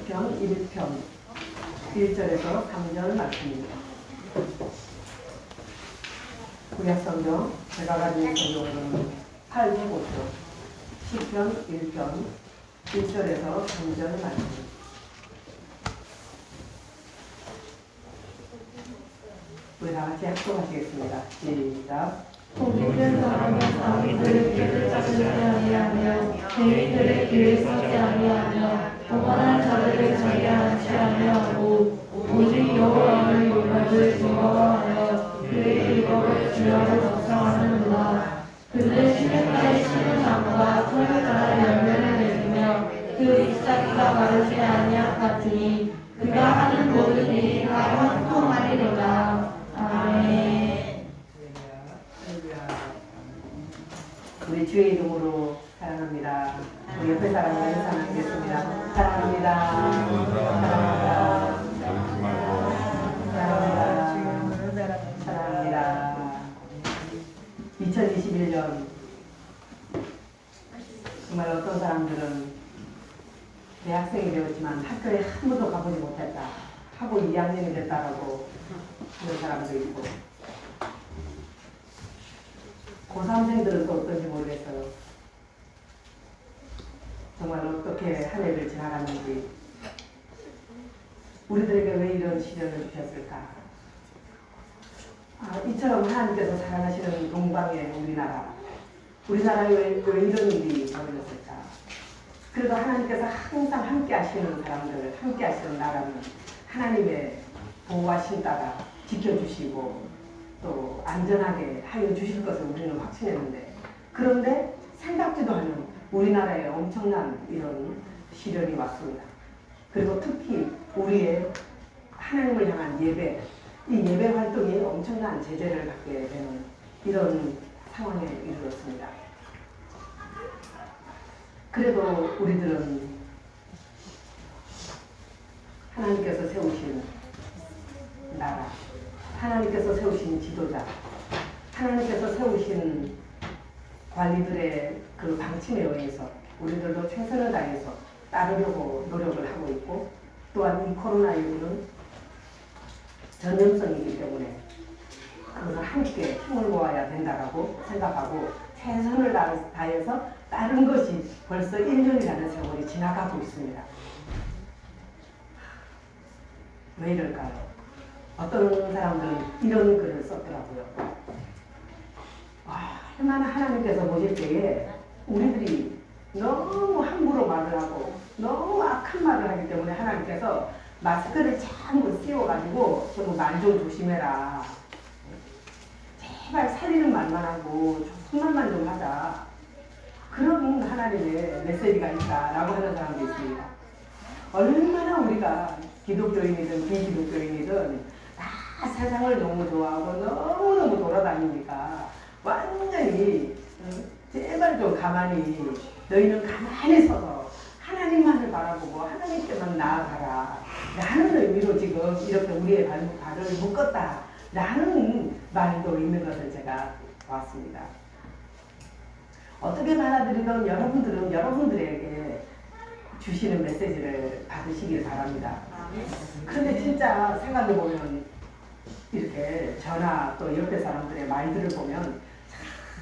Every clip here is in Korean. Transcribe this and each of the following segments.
10편 1편 1절에서 3절 말씀입니다. 구약성경 제가 가진 성경으로는 805쪽 10편 1편 1절에서 3절 말씀입니다. 우리 다 같이 합독하시겠습니다. 시작. 공중된 사람은 자기들의 길을 찾지 아니하며 죄인들의 길을 서지 아니하며 오만한 자들을 자기하지 아니하고 오직 여호와의 율법을 즐거워하여 그의 율법을 주야로 묵상하는도다. 그는 시냇가에 심은 나무가 풀을 따라 열매를 맺으며 그 잎사귀가 마르지 아니할 같으니 그가 하는 모든 일이 다 형통하리로다. 아멘. 우리 주의 이름으로 사랑합니다. 우리 옆에 사람을 인사드리겠습니다. 사랑합니다. 사랑합니다. 사랑합니다. 사랑합니다. 2021년 정말 어떤 사람들은 대학생이 되었지만 학교에 한 번도 가보지 못했다. 하고 2학년이 됐다라고 하는 사람도 있고 고3생들은 또 어떤지 모르겠어요. 정말 어떻게 한 해를 지나갔는지 우리들에게 왜 이런 시련을 주셨을까? 이처럼 하나님께서 사랑하시는 동방의 우리나라에 왜 이런 일이 벌어졌을까? 그래도 하나님께서 항상 함께 하시는 사람들, 함께 하시는 나라는 하나님의 보호하신다가 지켜주시고 또 안전하게 하여 주실 것을 우리는 확신했는데, 그런데 생각지도 않은 우리나라에 엄청난 이런 시련이 왔습니다. 그리고 특히 우리의 하나님을 향한 예배, 이 예배 활동이 엄청난 제재를 받게 되는 이런 상황에 이르렀습니다. 그래도 우리들은 하나님께서 세우신 나라, 하나님께서 세우신 지도자, 하나님께서 세우신 관리들의 그 방침에 의해서 우리들도 최선을 다해서 따르려고 노력을 하고 있고, 또한 이 코로나19는 전염성이기 때문에 그것을 함께 힘을 모아야 된다고 생각하고 최선을 다해서 따른 것이 벌써 1년이라는 세월이 지나가고 있습니다. 왜 이럴까요? 어떤 사람들은 이런 글을 썼더라고요. 얼마나 하나님께서 보실 때에 우리들이 너무 함부로 말을 하고 너무 악한 말을 하기 때문에 하나님께서 마스크를 자꾸 씌워가지고 전부 말 좀 조심해라. 제발 살리는 말만 하고 좋은 말만 좀 하자. 그런 하나님의 메시지가 있다라고 하는 사람도 있습니다. 얼마나 우리가 기독교인이든 비기독교인이든 다 세상을 너무 좋아하고 너무너무 돌아다니니까 완전히 제발 좀 가만히, 너희는 가만히 서서 하나님만을 바라보고 하나님께만 나아가라 라는 의미로 지금 이렇게 우리의 발을 묶었다 라는 말도 있는 것을 제가 보았습니다. 어떻게 받아들이든 여러분들은 여러분들에게 주시는 메시지를 받으시길 바랍니다. 그런데 진짜 생각해보면 이렇게 저나 또 옆에 사람들의 말들을 보면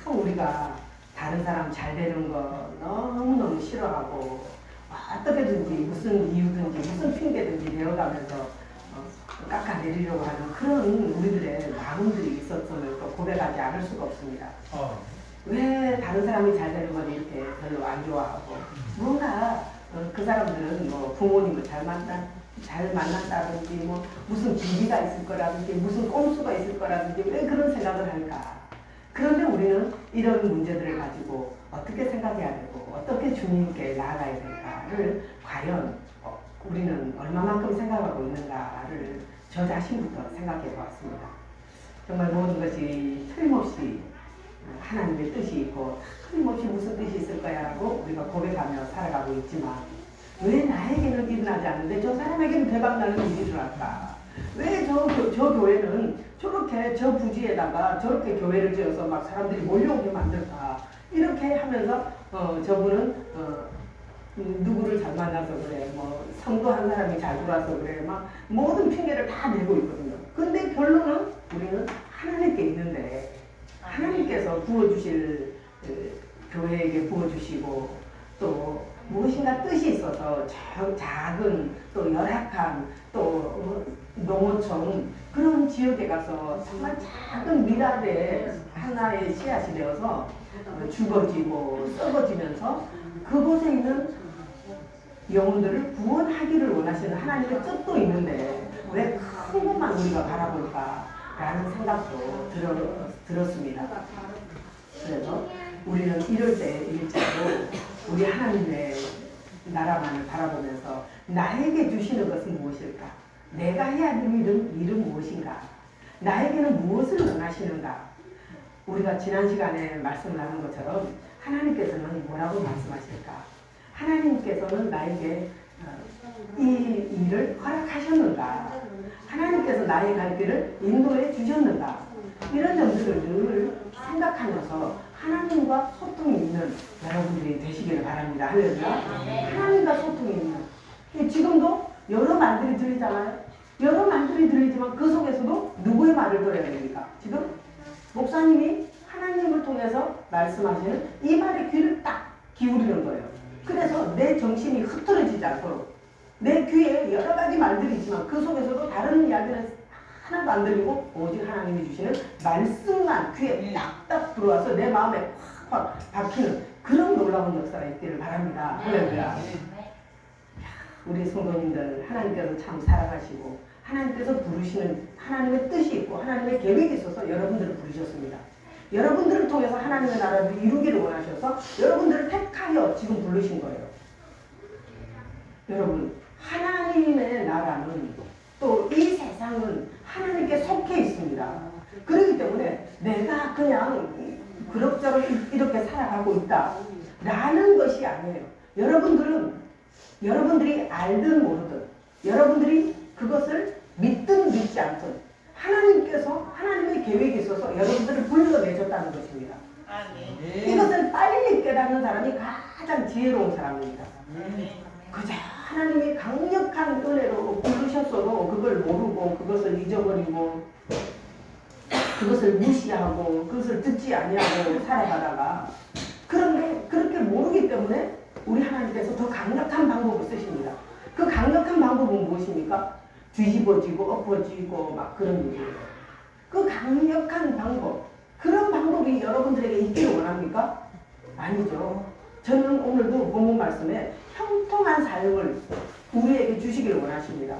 참 우리가 다른 사람 잘 되는 거 너무너무 싫어하고 어떻게든지 무슨 이유든지 무슨 핑계든지 내어가면서 깎아내리려고 하는 그런 우리들의 마음들이 있었음을 또 고백하지 않을 수가 없습니다. 왜 다른 사람이 잘 되는 건 이렇게 별로 안 좋아하고, 뭔가 그 사람들은 뭐 부모님을 잘 만났다든지 뭐 무슨 비리가 있을 거라든지 무슨 꼼수가 있을 거라든지 왜 그런 생각을 할까? 그런데 우리는 이런 문제들을 가지고 어떻게 생각해야 되고 어떻게 주님께 나아가야 될까를 과연 우리는 얼마만큼 생각하고 있는가를 저 자신부터 생각해 보았습니다. 정말 모든 것이 틀림없이 하나님의 뜻이 있고 틀림없이 무슨 뜻이 있을 거야라고 우리가 고백하며 살아가고 있지만, 왜 나에게는 일어나지 않는데 저 사람에게는 대박나는 일이 일어날까? 왜 저 교회는 저렇게 저 부지에다가 저렇게 교회를 지어서 막 사람들이 몰려오게 만들까? 이렇게 하면서 저분은 누구를 잘 만나서 그래, 뭐 성도 한 사람이 잘 돌아서 그래. 막 모든 핑계를 다 대고 있거든요. 근데 결론은 우리는 하나님께 있는데 하나님께서 부어주실 교회에게 부어주시고 또 무엇인가 뜻이 있어서 작은 또 열악한 또 농어촌 그런 지역에 가서 정말 작은 미랄의 하나의 씨앗이 되어서 죽어지고 썩어지면서 그곳에 있는 영혼들을 구원하기를 원하시는 하나님의 뜻도 있는데 왜 큰 것만 우리가 바라볼까라는 생각도 들었습니다. 그래서 우리는 이럴 때 일자로 우리 하나님의 나라만을 바라보면서 나에게 주시는 것은 무엇일까? 내가 해야 할 일은 무엇인가? 나에게는 무엇을 원하시는가? 우리가 지난 시간에 말씀 나눈 것처럼 하나님께서는 뭐라고 말씀하실까? 하나님께서는 나에게 이 일을 허락하셨는가? 하나님께서 나의 갈 길을 인도해 주셨는가? 이런 점들을 늘 생각하면서 하나님과 소통이 있는 여러분들이 되시기를 바랍니다. 할렐루야. 하나님과 소통이 있는. 지금도 여러 말들이 들리잖아요. 여러 말들이 들리지만 그 속에서도 누구의 말을 들어야 됩니까? 지금 목사님이 하나님을 통해서 말씀하시는 이 말에 귀를 딱 기울이는 거예요. 그래서 내 정신이 흐트러지지 않도록 내 귀에 여러 가지 말들이 있지만 그 속에서도 다른 이야기는 하나도 안 들리고 오직 하나님이 주시는 말씀만 귀에 딱딱 들어와서 내 마음에 확확 박히는 그런 놀라운 역사가 있기를 바랍니다. 할렐루야. 우리 성도님들 하나님께서 참 사랑하시고 하나님께서 부르시는 하나님의 뜻이 있고 하나님의 계획이 있어서 여러분들을 부르셨습니다. 여러분들을 통해서 하나님의 나라를 이루기를 원하셔서 여러분들을 택하여 지금 부르신 거예요. 여러분 하나님의 나라는 또 이 세상은 하나님께 속해 있습니다. 그렇기 때문에 내가 그냥 그럭저럭 이렇게 살아가고 있다 라는 것이 아니에요. 여러분들이 알든 모르든 여러분들이 그것을 믿든 믿지 않든 하나님께서 하나님의 계획이 있어서 여러분들을 불러내셨다는 것입니다. 이것을 빨리 깨닫는 사람이 가장 지혜로운 사람입니다. 그저 하나님이 강력한 은혜로 부르셨어도 그걸 모르고 그것을 잊어버리고 그것을 무시하고 그것을 듣지 아니하고 살아가다가 그런데 그렇게 모르기 때문에 우리 하나님께서 더 강력한 방법을 쓰십니다. 그 강력한 방법은 무엇입니까? 뒤집어지고 엎어지고 막 그런 일이에요. 그 강력한 방법, 그런 방법이 여러분들에게 있기를 원합니까? 아니죠. 저는 오늘도 본문 말씀에 형통한 삶을 우리에게 주시기를 원하십니다.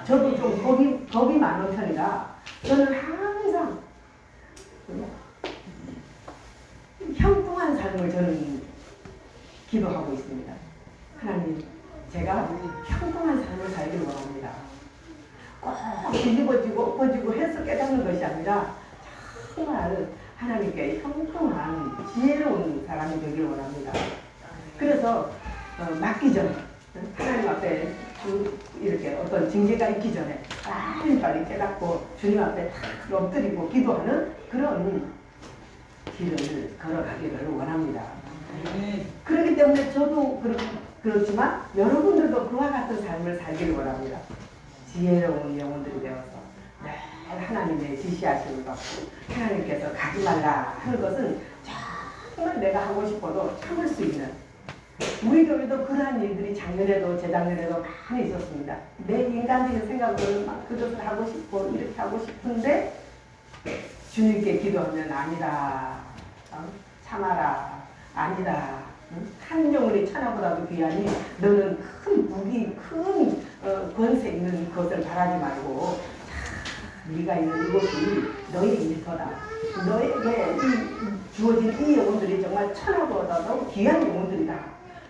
저도 좀 겁이 많은 편이라 저는 항상 형통한 삶을 저는 기도하고 있습니다. 하나님, 제가 형통한 삶을 살기를 원합니다. 꼭 뒤집어지고 엎어지고 해서 깨닫는 것이 아니라 정말 하나님께 형통한 지혜로운 사람이 되기를 원합니다. 그래서 맞기 전에 하나님 앞에 이렇게 어떤 징계가 있기 전에 빨리 깨닫고 주님 앞에 탁 엎드리고 기도하는 그런 길을 걸어가기를 원합니다. 그렇기 때문에 저도 그렇지만 여러분들도 그와 같은 삶을 살기를 원합니다. 지혜로운 영혼들이 되어서 늘 하나님의 지시하심을 받고 하나님께서 가지 말라 하는 것은 정말 내가 하고 싶어도 참을 수 있는, 우리 교회도 그러한 일들이 작년에도 재작년에도 많이 있었습니다. 내 인간적인 생각으로는 막 그것을 하고 싶고 이렇게 하고 싶은데 주님께 기도하면 아니다, 참아라, 아니다, 한 영혼이 천하보다도 귀하니 너는 큰 무기, 큰 권세 있는 것을 바라지 말고 네가 있는 이곳이 너의 일터다. 너에게 주어진 이 영혼들이 정말 천하보다도 귀한 영혼들이다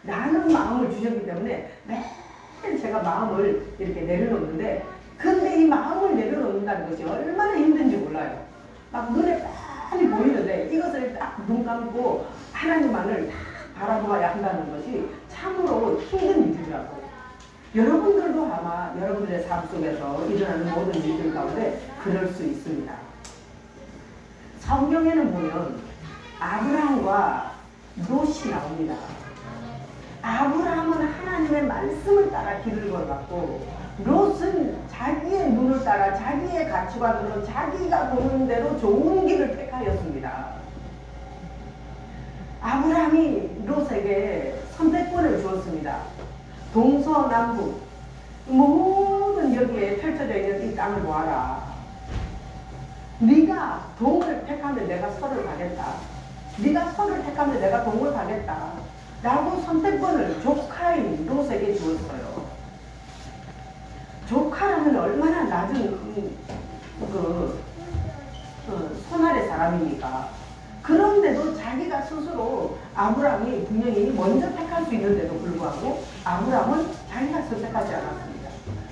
라는 마음을 주셨기 때문에 매일 제가 마음을 이렇게 내려놓는데, 근데 이 마음을 내려놓는다는 것이 얼마나 힘든지 몰라요. 막 눈에 뻔히 보이는데 이것을 딱 눈 감고 하나님만을 딱 바라보아야 한다는 것이 참으로 힘든 일이라고. 여러분들도 아마 여러분들의 삶 속에서 일어나는 모든 일들 가운데 그럴 수 있습니다. 성경에는 보면 아브라함과 롯이 나옵니다. 아브라함은 하나님의 말씀을 따라 길을 걸어갔고 롯은 자기의 눈을 따라 자기의 가치관으로 자기가 보는 대로 좋은 길을 택하였습니다. 아브라함이 롯에게 선택권을 주었습니다. 동서남북 모든 여기에 펼쳐져 있는 이 땅을 보아라. 네가 동을 택하면 내가 서를 가겠다. 네가 서를 택하면 내가 동을 가겠다. 라고 선택권을 조카인 롯에게 주었어요. 조카라면 얼마나 낮은 손 아래 사람입니까? 그런데도 자기가 스스로 아브라함이 분명히 먼저 택할 수 있는데도 불구하고 아브라함은 자기가 선택하지 않았습니다.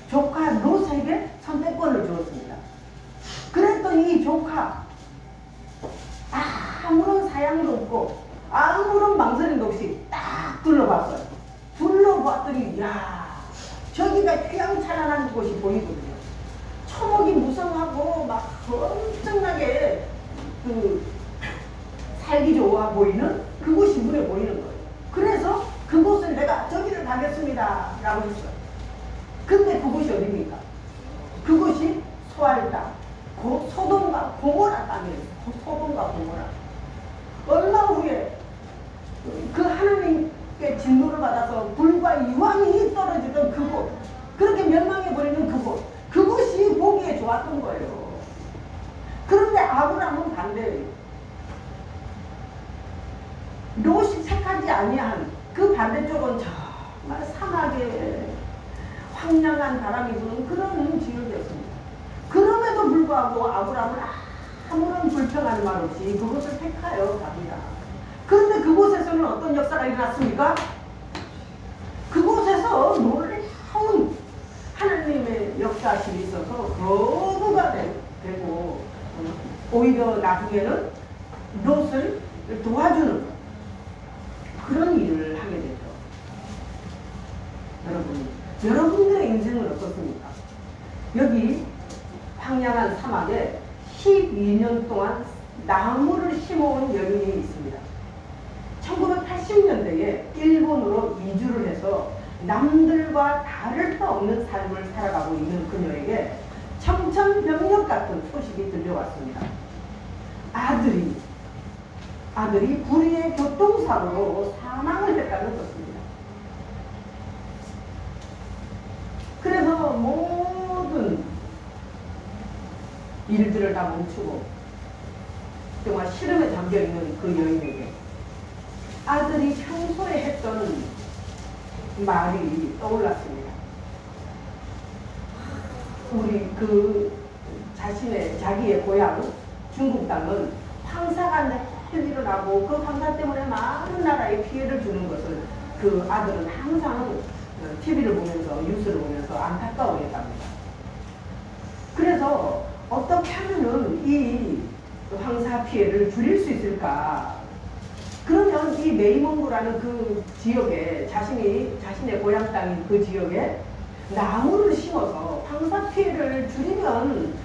조카 롯에게 선택권을 주었습니다. 그랬더니 이 조카 아무런 사양도 없고 아무런 망설임도 없이 딱 둘러봤어요. 둘러봤더니 야 저기가 휘황찬란한 곳이 보이거든요. 초목이 무성하고 막 엄청나게 살기 좋아 보이는 그곳이 눈에 보이는 거예요. 그래서 그곳을 내가 저기를 가겠습니다 라고 했어요. 근데 그곳이 어디입니까? 그곳이 소알 땅, 소돔과 고모라 땅이에요. 소돔과 고모라. 얼마 후에 그 하나님께 진노를 받아서 불과 유황이 떨어지던 그곳, 그렇게 멸망해버리는 그곳이 보기에 좋았던 거예요. 그런데 아브라함은 반대예요. 롯이 택하지 아니한 그 반대쪽은 정말 사막에 황량한 바람이 부는 그런 지역이었습니다. 그럼에도 불구하고 아브라함은 아무런 불평하는 말 없이 그곳을 택하여 갑니다. 그런데 그곳에서는 어떤 역사가 일어났습니까? 그곳에서 놀라운 하나님의 역사심이 있어서 거부가 되고 오히려 나중에는 롯을 도와주는 그런 일을 하게 되죠. 여러분들의 인생은 어떻습니까? 여기 황량한 사막에 12년 동안 나무를 심어온 여인이 있습니다. 1980년대에 일본으로 이주를 해서 남들과 다를 바 없는 삶을 살아가고 있는 그녀에게 청천벽력 같은 소식이 들려왔습니다. 아들이 불의의 교통사고로 사망을 했다는 것입니다. 그래서 모든 일들을 다 멈추고 정말 시름에 잠겨있는 그 여인에게 아들이 평소에 했던 말이 떠올랐습니다. 우리 자기의 고향 중국 땅은 황사가 일어나고 그 황사 때문에 많은 나라에 피해를 주는 것을 그 아들은 항상 TV를 보면서 뉴스를 보면서 안타까워했답니다. 그래서 어떻게 하면은 이 황사 피해를 줄일 수 있을까? 그러면 이 메이몽구라는 그 지역에 자신의 고향 땅인 그 지역에 나무를 심어서 황사 피해를 줄이면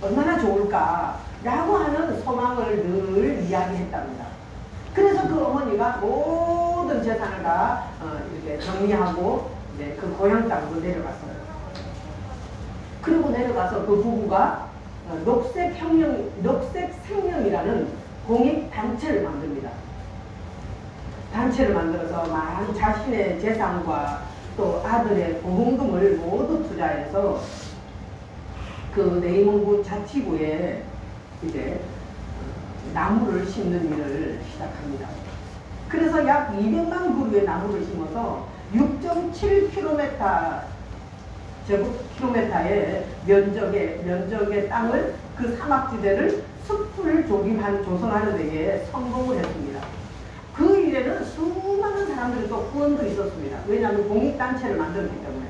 얼마나 좋을까? 라고 하는 소망을 늘 이야기했답니다. 그래서 그 어머니가 모든 재산을 다 이렇게 정리하고 그 고향 땅으로 내려갔어요. 그리고 내려가서 그 부부가 녹색생명이라는 공익단체를 만듭니다. 단체를 만들어서 자신의 재산과 또 아들의 보험금을 모두 투자해서 그 내이몽구 자치구에 이제 나무를 심는 일을 시작합니다. 그래서 약 200만 그루의 나무를 심어서 6.7km 제곱킬로미터의 면적의 땅을 그 사막지대를 숲을 조성하는 데에 성공을 했습니다. 그 일에는 수많은 사람들이 또 후원도 있었습니다. 왜냐하면 공익단체를 만들었기 때문에.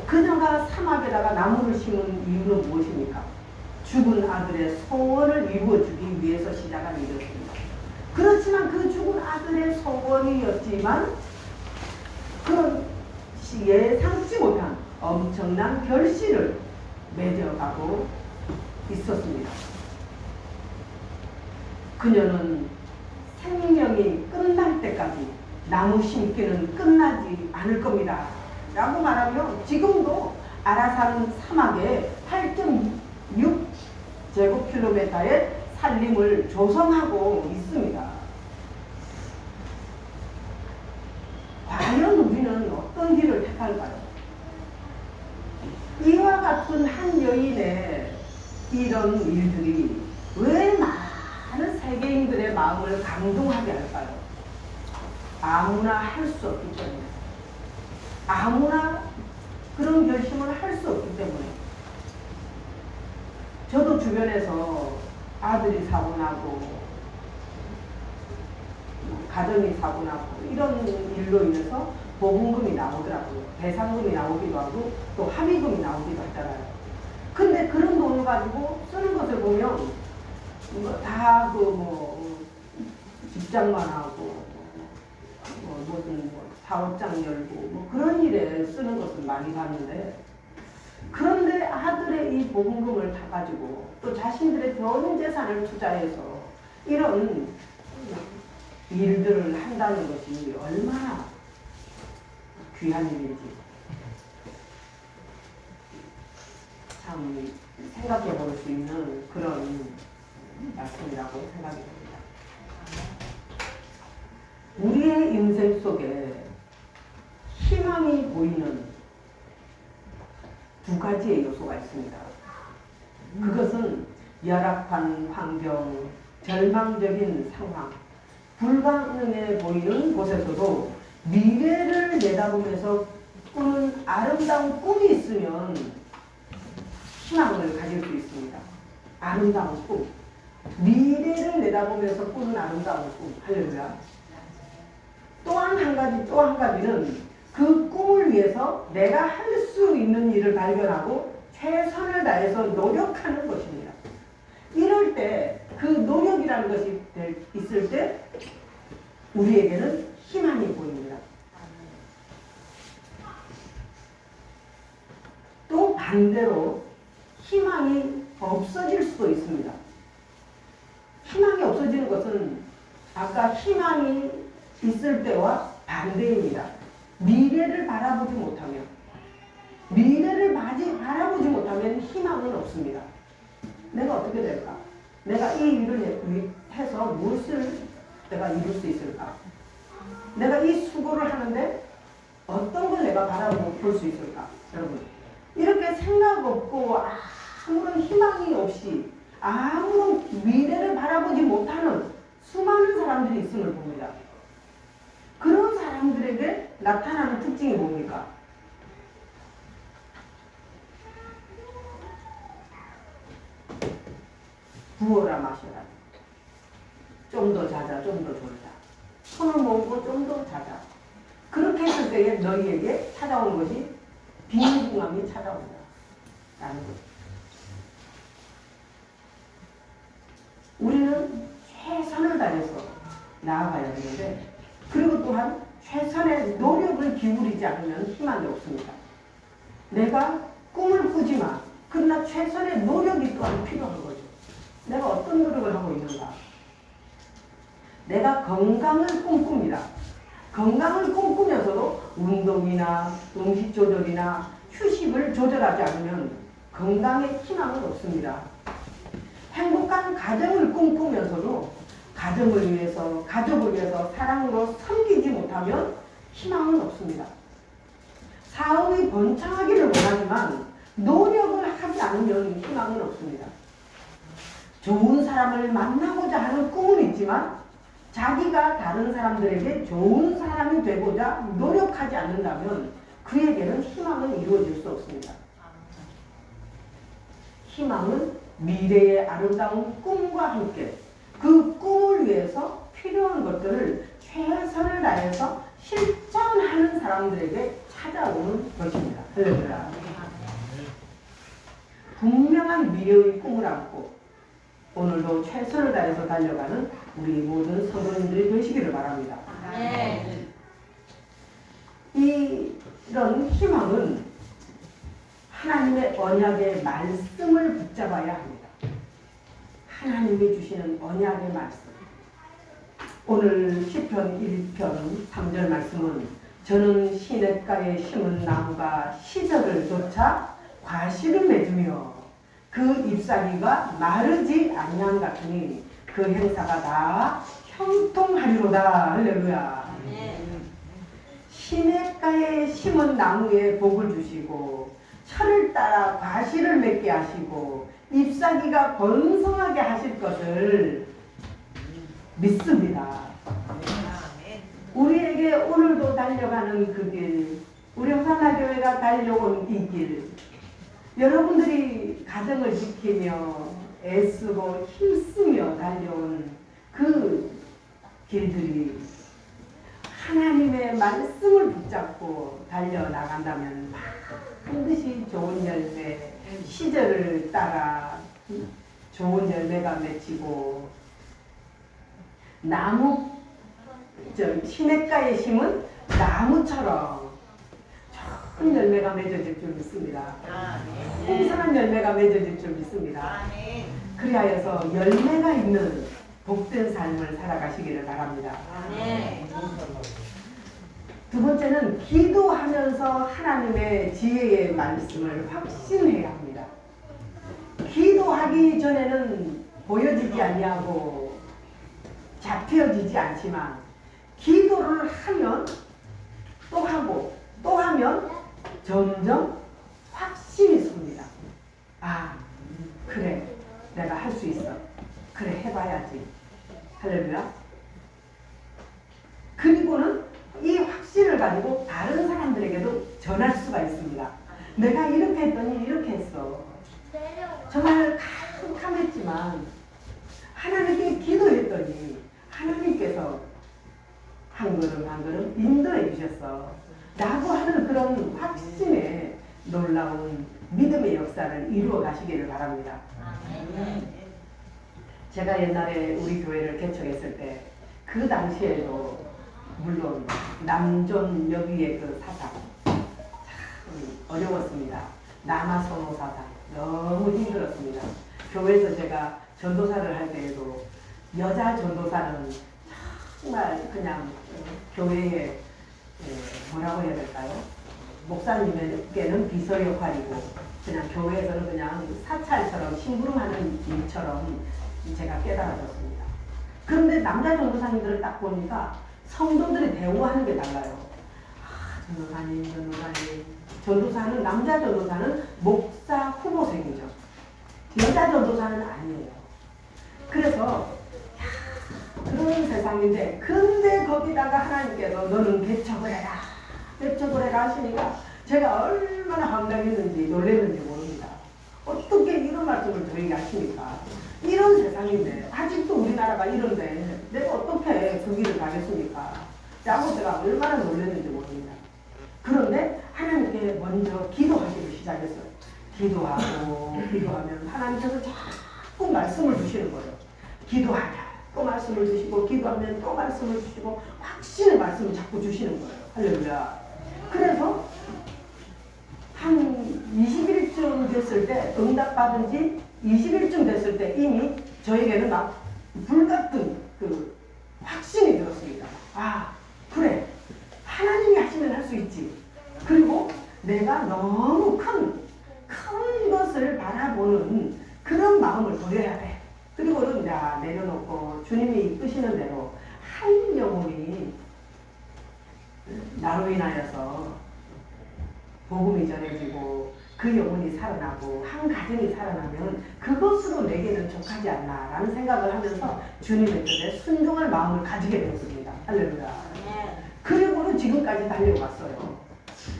그녀가 사막에다가 나무를 심은 이유는 무엇입니까? 죽은 아들의 소원을 이루어주기 위해서 시작한 일이었습니다. 그렇지만 그 죽은 아들의 소원이었지만 그런 예상치 못한 엄청난 결실을 맺어가고 있었습니다. 그녀는 생명이 끝날 때 때까지 나무 심기는 끝나지 않을 겁니다. 라고 말하며 지금도 아라산 사막에 8.6제곱킬로미터의 산림을 조성하고 있습니다. 과연 우리는 어떤 길을 택할까요? 이와 같은 한 여인의 이런 일들이 왜 많은 세계인들의 마음을 감동하게 할까요? 아무나 할 수 없기 때문에, 아무나 그런 결심을 할 수 없기 때문에. 저도 주변에서 아들이 사고나고 가정이 사고나고 이런 일로 인해서 보험금이 나오더라고요. 배상금이 나오기도 하고 또 합의금이 나오기도 하잖아요. 근데 그런 돈을 가지고 쓰는 것을 보면 다 직장만 하고 무슨 사업장 열고 그런 일에 쓰는 것을 많이 봤는데, 그런데 아들의 이 보험금을 타가지고 또 자신들의 전 재산을 투자해서 이런 일들을 한다는 것이 얼마나 귀한 일인지 참 생각해 볼 수 있는 그런 말씀이라고 생각이 됩니다. 우리의 인생 속에 희망이 보이는 두 가지의 요소가 있습니다. 그것은 열악한 환경, 절망적인 상황, 불가능해 보이는 곳에서도 미래를 내다보면서 꾸는 아름다운 꿈이 있으면 희망을 가질 수 있습니다. 아름다운 꿈. 미래를 내다보면서 꾸는 아름다운 꿈. 할렐루야. 또 한 가지는 그 꿈을 위해서 내가 할 수 있는 일을 발견하고 최선을 다해서 노력하는 것입니다. 이럴 때 그 노력이라는 것이 있을 때 우리에게는 희망이 보입니다. 또 반대로 희망이 없어질 수도 있습니다. 희망이 없어지는 것은 아까 희망이 있을 때와 반대입니다. 미래를 바라보지 못하면 희망은 없습니다. 내가 어떻게 될까? 내가 이 일을 해서 무엇을 내가 이룰 수 있을까? 내가 이 수고를 하는데 어떤 걸 내가 바라볼 수 있을까? 여러분, 이렇게 생각 없고 아무런 희망이 없이 아무런 미래를 바라보지 못하는 수많은 사람들이 있음을 봅니다. 그런 사람들에게 나타나는 특징이 뭡니까? 부어라 마셔라. 좀 더 자자, 좀 더 졸자. 손을 모으고 좀 더 자자. 그렇게 했을 때에 너희에게 찾아오는 것이 빈궁함이 찾아온다. 라는 거죠. 우리는 최선을 다해서 나아가야 되는데, 그리고 또한 최선의 노력을 기울이지 않으면 희망이 없습니다. 내가 꿈을 꾸지만 그러나 최선의 노력이 또한 필요한 거죠. 내가 어떤 노력을 하고 있는가? 내가 건강을 꿈꿉니다. 건강을 꿈꾸면서도 운동이나 음식 조절이나 휴식을 조절하지 않으면 건강에 희망은 없습니다. 행복한 가정을 꿈꾸면서도 가정을 위해서, 가족을 위해서 사랑으로 섬기지 못하면 희망은 없습니다. 사업이 번창하기를 원하지만 노력을 하지 않으면 희망은 없습니다. 좋은 사람을 만나고자 하는 꿈은 있지만 자기가 다른 사람들에게 좋은 사람이 되고자 노력하지 않는다면 그에게는 희망은 이루어질 수 없습니다. 희망은 미래의 아름다운 꿈과 함께 그 꿈을 위해서 필요한 것들을 최선을 다해서 실천하는 사람들에게 찾아오는 것입니다. 할렐루야. 분명한 미래의 꿈을 안고 오늘도 최선을 다해서 달려가는 우리 모든 성도님들이 되시기를 바랍니다. 이런 희망은 하나님의 언약의 말씀을 붙잡아야 합니다. 하나님이 주시는 언약의 말씀. 오늘 시편 1편 3절 말씀은 저는 시냇가에 심은 나무가 시절을 쫓아 과실을 맺으며 그 잎사귀가 마르지 아니한 같으니 그 행사가 다 형통하리로다. 할렐루야. 시냇가에 심은 나무에 복을 주시고 철을 따라 과실을 맺게 하시고 잎사귀가 번성하게 하실 것을 믿습니다. 우리에게 오늘도 달려가는 그 길, 우리 호산나교회가 달려온 이 길, 여러분들이 가정을 지키며 애쓰고 힘쓰며 달려온 그 길들이 하나님의 말씀을 붙잡고 달려나간다면 반드시 좋은 열매, 시절을 따라 좋은 열매가 맺히고 나무, 시냇가에 심은 나무처럼 좋은 열매가 맺어질 줄 믿습니다. 풍성한 열매가 맺어질 줄 믿습니다. 그리하여서 열매가 있는 복된 삶을 살아가시기를 바랍니다. 두 번째는 기도하면서 하나님의 지혜의 말씀을 확신해야 합니다. 기도하기 전에는 보여지지 아니하고 잡혀지지 않지만 기도를 하면 또 하고 또 하면 점점 확신이 섭니다. 아, 그래, 내가 할 수 있어. 그래, 해봐야지. 할렐루야. 그리고는 이 확신을 가지고 다른 사람들에게도 전할 수가 있습니다. 내가 이렇게 했더니 이렇게 했어. 정말 캄캄했지만 하나님께 기도했더니 하나님께서 한 걸음 한 걸음 인도해 주셨어. 라고 하는 그런 확신의 놀라운 믿음의 역사를 이루어 가시기를 바랍니다. 제가 옛날에 우리 교회를 개척했을 때 그 당시에도 물론 남존 여기의 그 사상 참 어려웠습니다. 남아선호 사상 너무 힘들었습니다. 교회에서 제가 전도사를 할 때에도 여자 전도사는 정말 그냥 교회에 뭐라고 해야 될까요? 목사님에게는 비서 역할이고 그냥 교회에서는 그냥 사찰처럼 심부름하는 일처럼 제가 깨달아졌습니다. 그런데 남자 전도사님들을 딱 보니까 성도들이 대우하는 게 달라요. 아, 전도사님. 전도사는, 남자 전도사는 목사 후보생이죠. 여자 전도사는 아니에요. 그래서 그런 세상인데, 근데 거기다가 하나님께서 너는 개척을 해라 하시니까 제가 얼마나 황당했는지 놀랐는지 모릅니다. 어떻게 이런 말씀을 저에게 하십니까? 이런 세상인데 아직도 우리나라가 이런데 내가 어떻게 그 길을 가겠습니까? 라고 제가 얼마나 놀랐는지 모릅니다. 그런데 하나님께 먼저 기도하기를 시작했어요. 기도하면 하나님께서 자꾸 말씀을 주시는 거예요. 기도하라. 또 말씀을 주시고 기도하면 또 말씀을 주시고 확신의 말씀을 자꾸 주시는 거예요. 할렐루야. 그래서 한 20일쯤 됐을 때 응답받은 지 20일쯤 됐을 때 이미 저에게는 막 불같은 그 확신이 들었습니다. 아, 그래. 하나님이 하시면 할 수 있지. 그리고 내가 너무 큰 것을 바라보는 그런 마음을 보여야 돼. 그리고는 내려놓고 주님이 이끄시는 대로 한 영혼이 나로 인하여서 복음이 전해지고 그 영혼이 살아나고 한 가정이 살아나면 그것으로 내게는 족하지 않나 라는 생각을 하면서 주님의 뜻에 순종할 마음을 가지게 되었습니다. 할렐루야. 그리고는 지금까지 달려왔어요.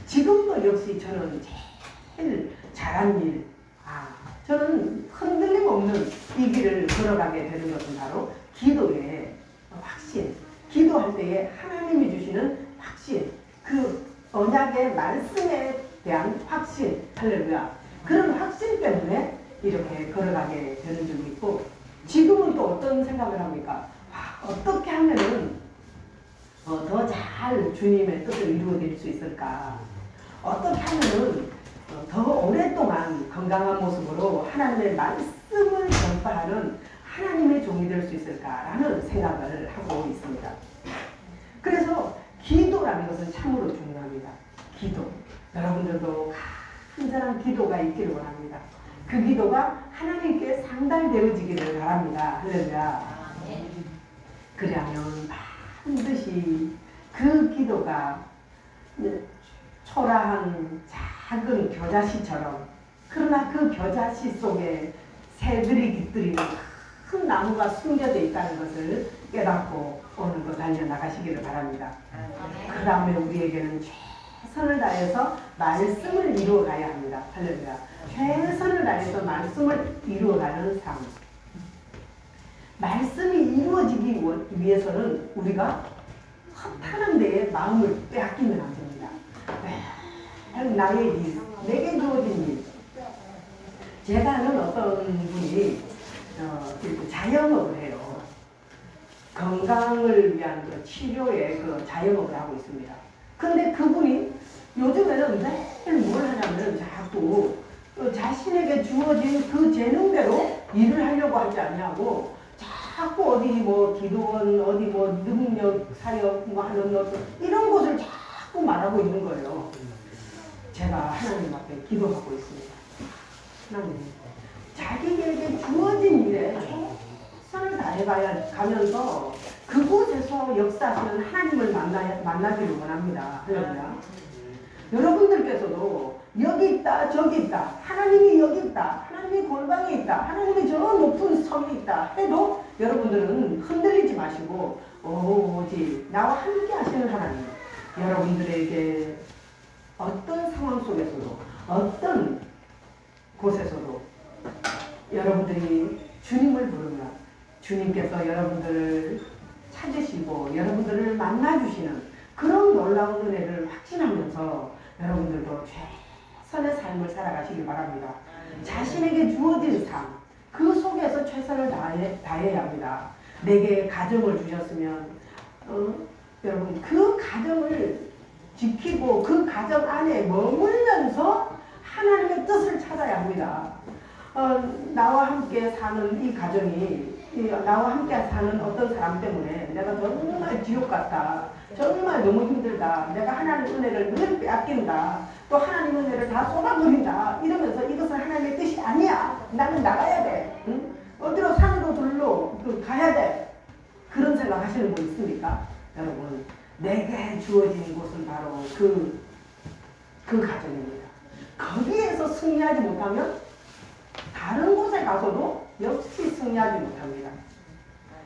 지금도 역시 저는 제일 잘한 일, 저는 흔들림 없는 이 길을 걸어가게 되는 것은 바로 기도의 확신, 기도할 때에 하나님이 주시는 확신, 그 언약의 말씀에 대한 확신, 할렐루야. 그런 확신 때문에 이렇게 걸어가게 되는 줄이 있고, 지금은 또 어떤 생각을 합니까? 어떻게 하면은 더 잘 주님의 뜻을 이루어낼 수 있을까? 어떻게 하면은 더 오랫동안 건강한 모습으로 하나님의 말씀을 전파하는 하나님의 종이 될 수 있을까라는 생각을 하고 있습니다. 그래서 기도라는 것은 참으로 중요합니다. 기도. 여러분들도 간절한 기도가 있기를 원합니다. 그 기도가 하나님께 상달되어지기를 바랍니다. 할렐루야. 그러면 반드시 그 기도가 초라한 작은 겨자씨처럼, 그러나 그 겨자씨 속에 새들이 깃들이는 큰 나무가 숨겨져 있다는 것을 깨닫고 오늘도 달려나가시기를 바랍니다. 그 다음에 우리에게는 최선을 다해서 말씀을 이루어가야 합니다. 할렐루야. 최선을 다해서 말씀을 이루어가는 삶. 말씀이 이루어지기 위해서는 우리가 허탄한 데에 마음을 빼앗기면 안 됩니다. 나의 일, 내게 주어진 일. 제가 아는 어떤 분이 자영업을 해요. 건강을 위한 그 치료의 그 자영업을 하고 있습니다. 근데 그분이 요즘에는 매일 뭘 하냐면 자꾸 자신에게 주어진 그 재능대로 일을 하려고 하지 않냐고 자꾸 어디 뭐 기도원, 어디 뭐 능력, 사역 뭐 하는 것 이런 것을 자꾸 말하고 있는 거예요. 제가 하나님 앞에 기도하고 있습니다. 하나님, 자기에게 주어진 일에 최선을 다해가면서 그곳에서 역사하시는 하나님을 만나기를 원합니다. 할렐루야. 여러분들께서도 여기 있다 저기 있다, 하나님이 여기 있다, 하나님이 골방에 있다, 하나님이 저 높은 섬이 있다 해도 여러분들은 흔들리지 마시고 오직 나와 함께 하시는 하나님, 여러분들에게 어떤 상황 속에서도 어떤 곳에서도 여러분들이 주님을 부르면 주님께서 여러분들을 찾으시고 여러분들을 만나주시는 그런 놀라운 은혜를 확신하면서 여러분들도 최선의 삶을 살아가시길 바랍니다. 자신에게 주어진 삶, 그 속에서 최선을 다해야 합니다. 내게 가정을 주셨으면 여러분 그 가정을 지키고 그 가정 안에 머물면서 하나님의 뜻을 찾아야 합니다. 나와 함께 사는 이 가정이 나와 함께 사는 어떤 사람 때문에 내가 정말 지옥 같다, 정말 너무 힘들다, 내가 하나님 은혜를 늘 빼앗긴다, 또 하나님 은혜를 다 쏟아버린다 이러면서 이것은 하나님의 뜻이 아니야, 나는 나가야 돼, 응? 어디로 산으로 들로 가야 돼, 그런 생각 하시는 분 있습니까? 여러분, 내게 주어진 곳은 바로 그 가정입니다. 거기에서 승리하지 못하면 다른 곳에 가서도 역시 승리하지 못합니다.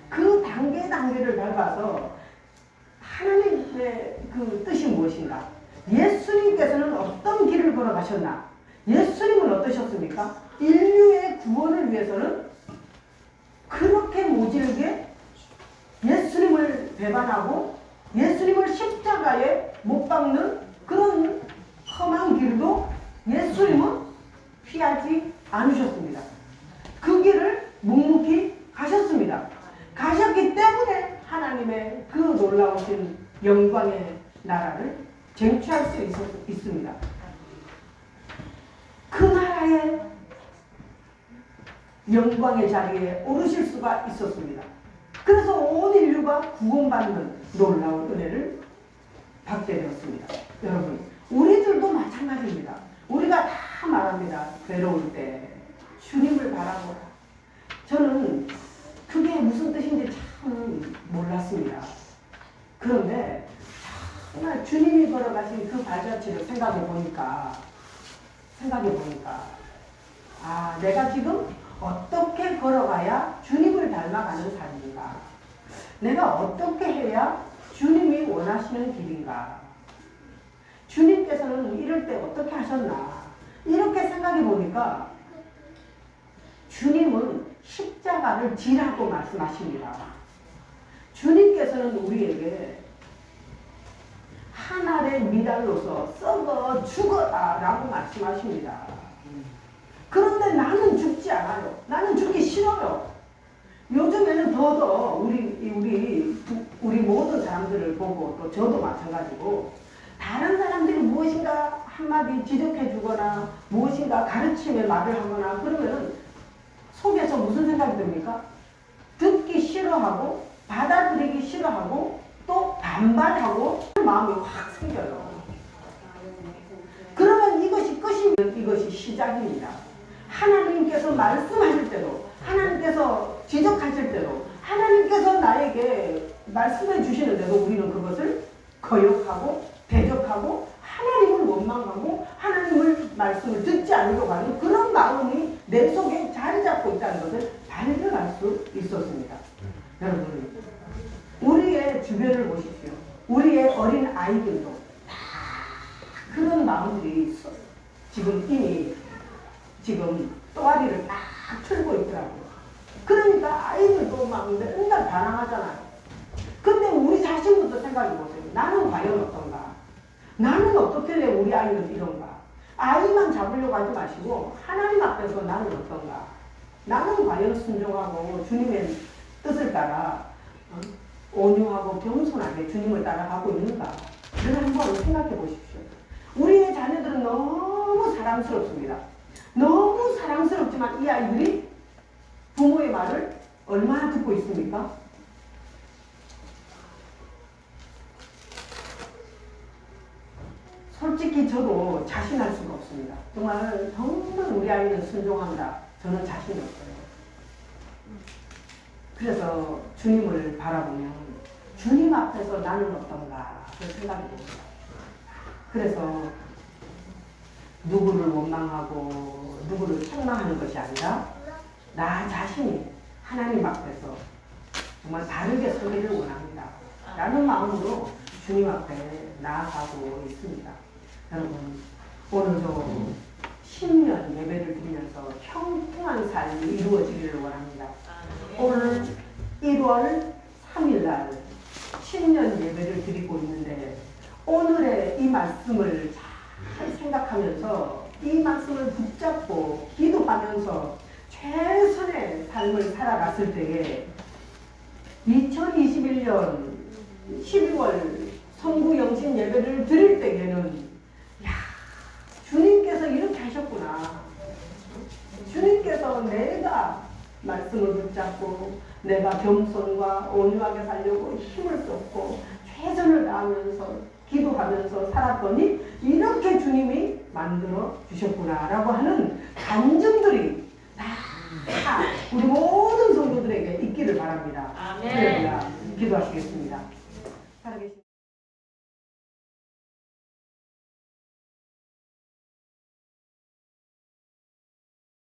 그 단계를 밟아서 하나님의 그 뜻이 무엇인가? 예수님께서는 어떤 길을 걸어가셨나? 예수님은 어떠셨습니까? 인류의 구원을 위해서는 그렇게 모질게 예수님을 배반하고 예수님을 십자가에 못 박는 그런 험한 길도 예수님은 피하지 않으셨습니다. 그 길을 묵묵히 가셨습니다. 가셨기 때문에 하나님의 그 놀라우신 영광의 나라를 쟁취할 수 있습니다. 그 나라의 영광의 자리에 오르실 수가 있었습니다. 그래서 온 인류가 구원받는 놀라운 은혜를 받게 되었습니다. 여러분, 우리들도 마찬가지입니다. 우리가 다 말합니다. 괴로울 때 주님을 바라보라. 저는 그게 무슨 뜻인지 참 몰랐습니다. 그런데 정말 주님이 걸어가신 그 발자취를 생각해 보니까 아, 내가 지금 어떻게 걸어가야 주님을 닮아가는 삶인가? 내가 어떻게 해야 주님이 원하시는 길인가? 주님께서는 이럴 때 어떻게 하셨나? 이렇게 생각해 보니까 주님은 십자가를 지라고 말씀하십니다. 주님께서는 우리에게 한 알의 미랄로서 썩어 죽어라 라고 말씀하십니다. 그런데 나는 죽지 않아요. 나는 죽기 싫어요. 요즘에는 더더 우리 모든 사람들을 보고 또 저도 마찬가지고 다른 사람들이 무엇인가 한마디 지적해 주거나 무엇인가 가르침의 말을 하거나 그러면은 속에서 무슨 생각이 듭니까? 싫어하고 받아들이기 싫어하고 또 반발하고 마음이 확 생겨요. 그러면 이것이 끝이면 이것이 시작입니다. 하나님께서 말씀하실 때로, 하나님께서 지적하실 때로, 하나님께서 나에게 말씀해 주시는데도 우리는 그것을 거역하고 대적하고 하나님을 원망하고 하나님을 말씀을 듣지 않으려고 하는 그런 마음이 내 속에 자리 잡고 있다는 것을 발견할 수 있었습니다. 여러분, 우리의 주변을 보십시오. 우리의 어린 아이들도 다 그런 마음들이 지금 이미 지금 또아리를 딱 틀고 있더라고요. 그러니까 아이들도 막 맨날 반항하잖아요. 근데 우리 자신부터 생각해 보세요. 나는 과연 어떤가? 나는 어떻길래 우리 아이는 이런가? 아이만 잡으려고 하지 마시고 하나님 앞에서 나는 어떤가? 나는 과연 순종하고 주님의 뜻을 따라 온유하고 겸손하게 주님을 따라가고 있는가? 그걸 한번 생각해 보십시오. 우리의 자녀들은 너무 사랑스럽습니다. 너무 사랑스럽지만 이 아이들이 부모의 말을 얼마나 듣고 있습니까? 솔직히 저도 자신할 수가 없습니다. 정말 우리 아이는 순종한다. 저는 자신이 없어요. 그래서 주님을 바라보면 주님 앞에서 나는 어떤가 생각이 듭니다. 그래서 누구를 원망하고 누구를 책망하는 것이 아니라 나 자신이 하나님 앞에서 정말 바르게 서기를 원합니다. 라는 마음으로 주님 앞에 나아가고 있습니다. 여러분, 오늘도 10년 예배를 드리면서 평등한 삶이 이루어지기를 원합니다. 오늘 1월 3일날 10년 예배를 드리고 있는데 오늘의 이 말씀을 잘 생각하면서 이 말씀을 붙잡고 기도하면서 최선의 삶을 살아갔을 때에 2021년 12월 성부영신 예배를 드릴 때에는 주님께서 이렇게 하셨구나. 주님께서 내가 말씀을 붙잡고 내가 겸손과 온유하게 살려고 힘을 쏟고 최선을 다하면서 기도하면서 살았더니 이렇게 주님이 만들어 주셨구나 라고 하는 간증들이 다 우리 모든 성도들에게 있기를 바랍니다. 아멘. 기도하시겠습니다.